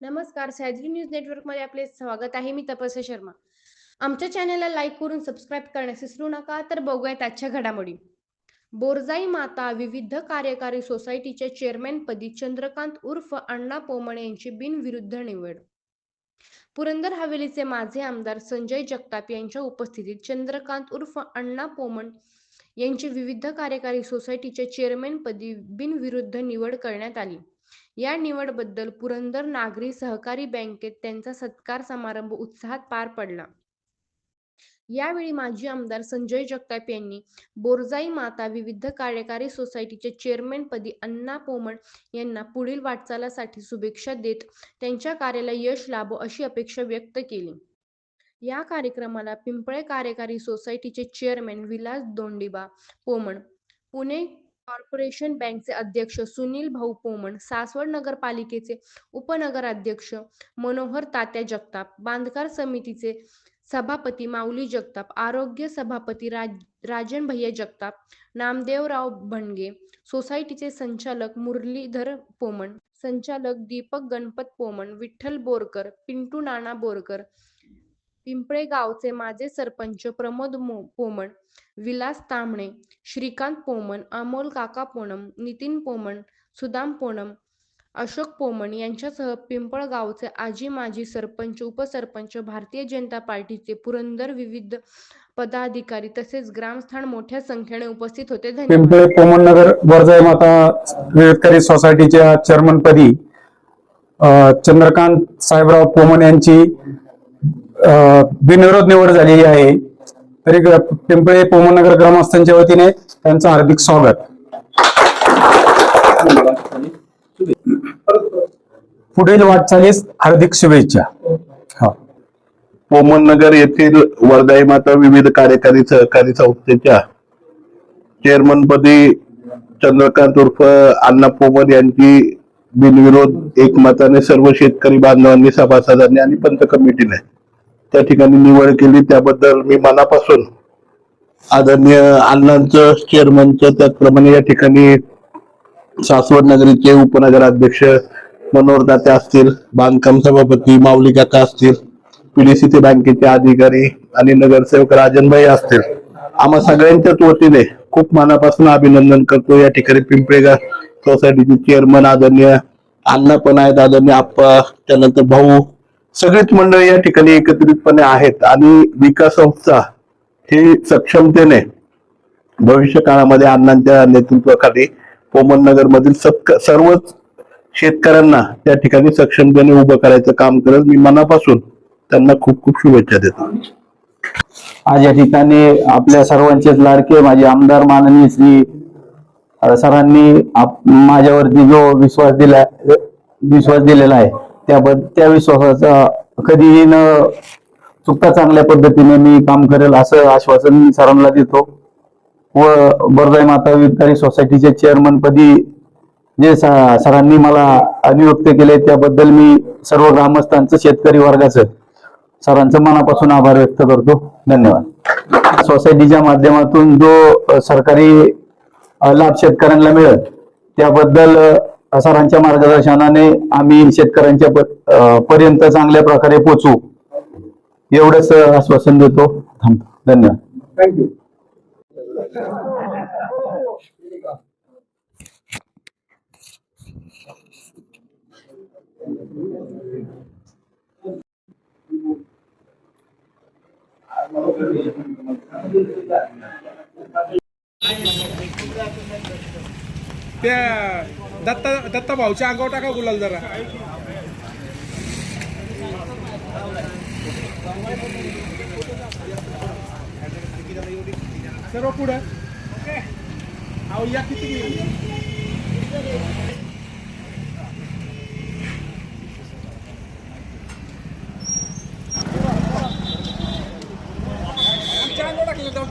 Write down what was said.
नमस्कार, सह्याद्री न्यूज नेटवर्कमध्ये आपले स्वागत आहे. मी तपस्या शर्मा. आमच्या चॅनलला लाईक करून सबस्क्राईब करण्यास विसरू नका. तर बघूयात आजच्या घडामोडी. बोरजाई माता विविध कार्यकारी सोसायटीच्या चेअरमॅनपदी चंद्रकांत उर्फ अण्णा पोमण यांची बिनविरुद्ध निवड. पुरंदर हवेलीचे माजी आमदार संजय जगताप यांच्या उपस्थितीत चंद्रकांत उर्फ अण्णा पोमण यांची विविध कार्यकारी सोसायटीच्या चेअरमॅनपदी बिनविरुद्ध निवड करण्यात आली. या निवडबद्दल पुरंदर नागरी सहकारी बँकेत त्यांचा सत्कार समारंभ उत्साहात पार पडला. यावेळी माजी आमदार संजय जगताप यांनी बोरजाई माता विविध कार्यकारी सोसायटीच्या चेअरमॅनपदी अण्णा पोमण यांना पुढील वाटचालीसाठी शुभेच्छा देत त्यांच्या कार्याला यश लाभो अशी अपेक्षा व्यक्त केली. या कार्यक्रमाला पिंपळे कार्यकारी सोसायटीचे चेअरमॅन विलास दोंडीबा पोमण, पुणे कॉर्पोरेशन बँकचे अध्यक्ष सुनील भाऊ पोमण, सासवड नगरपालिकेचे उपनगराध्यक्ष मनोहर तात्या जगताप, बांधकाम समितीचे सभापती माऊली जगताप, आरोग्य सभापती राजन भैया जगताप, नामदेवराव भणगे, सोसायटीचे संचालक मुरलीधर पोमण, संचालक दीपक गणपत पोमण, विठ्ठल बोरकर, पिंटू नाना बोरकर, पिंपळे गावचे माजी सरपंच प्रमोद पोमण, विलास तांबणे, श्रीकांत पोमण, अमोल काका पोमण, नितीन पोमण, सुदाम पोमण, अशोक पोमण यांच्यासह पिंपळगावचे आजी माजी सरपंच, उपसरपंच, भारतीय जनता पार्टीचे पुरंदर विविध पदाधिकारी तसेच ग्रामस्थान मोठ्या संख्येने उपस्थित होते. पिंपळे पोमण नगर बोरजाई माता विविधकारी सोसायटीच्या चेअरमनपदी चंद्रकांत साहेबराव पोमण यांची बिनविरोध निवड झालेली आहे. तरी पिंपळे पोमण नगर ग्रामस्थांच्या वतीने त्यांचं हार्दिक स्वागत. पुढील वाटचालीस हार्दिक शुभेच्छा. पोमण नगर येथील वरदाई माता विविध कार्यकारी सहकारी संस्थेच्या चेअरमनपदी चंद्रकांत उर्फ अण्णा पोमण यांची बिनविरोध एकमताने सर्व शेतकरी बांधवांनी, सभासदांनी आणि पंच कमिटीने त्या ठिकाणी निवड केली. त्याबद्दल मी मनापासून आदरणीय अण्णांचं, चेअरमनचं, त्याचप्रमाणे या ठिकाणी सासवड नगरीचे उपनगराध्यक्ष मनोहर दाते असतील, बांधकाम सभापती माऊली काका असतील, पीडीसीचे बँकेचे अधिकारी आणि नगरसेवक राजनभाई असतील, आम्हा सगळ्यांच्याच वतीने खूप मनापासून अभिनंदन करतो. या ठिकाणी पिंपळेगाव सोसायटीचे चेअरमन आदरणीय अण्णा पण आहेत, आदरणीय आप्पा, त्यानंतर भाऊ, सगळीच मंडळी या ठिकाणी एकत्रितपणे आहेत आणि विकास संस्था ही सक्षमतेने भविष्य काळामध्ये अण्णांच्या नेतृत्वाखाली पोमण नगर मधील सर्वच शेतकऱ्यांना त्या ठिकाणी सक्षमतेने उभं करायचं काम करेल. मी मनापासून त्यांना खूप खूप शुभेच्छा देतो. आज या ठिकाणी आपल्या सर्वांचेच लाडके माझे आमदार माननीय श्री सरांनी माझ्यावरती जो विश्वास दिलेला आहे त्या विश्वासाचा कधीही न चुकता चांगल्या पद्धतीने मी काम करेल असं आश्वासन मी सरांना देतो. व बोरजाई माता विविधकारी सोसायटीच्या चेअरमन पदी जे सरांनी मला नियुक्त केले त्याबद्दल मी सर्व ग्रामस्थांचं, शेतकरी वर्गाचं, सरांचं मनापासून आभार व्यक्त करतो. धन्यवाद. सोसायटीच्या माध्यमातून जो सरकारी लाभ शेतकऱ्यांना मिळेल त्याबद्दल सरांच्या मार्गदर्शनाने आम्ही शेतकऱ्यांच्या पर्यंत चांगल्या प्रकारे पोहोचू एवढंच आश्वासन देतो. धन्यवाद. थँक्यू. त्या दत्ता भाऊच्या अंगावर टाका गुलाल जरा. सर्व पुढे या किती अंगावर टाकलं जाऊ.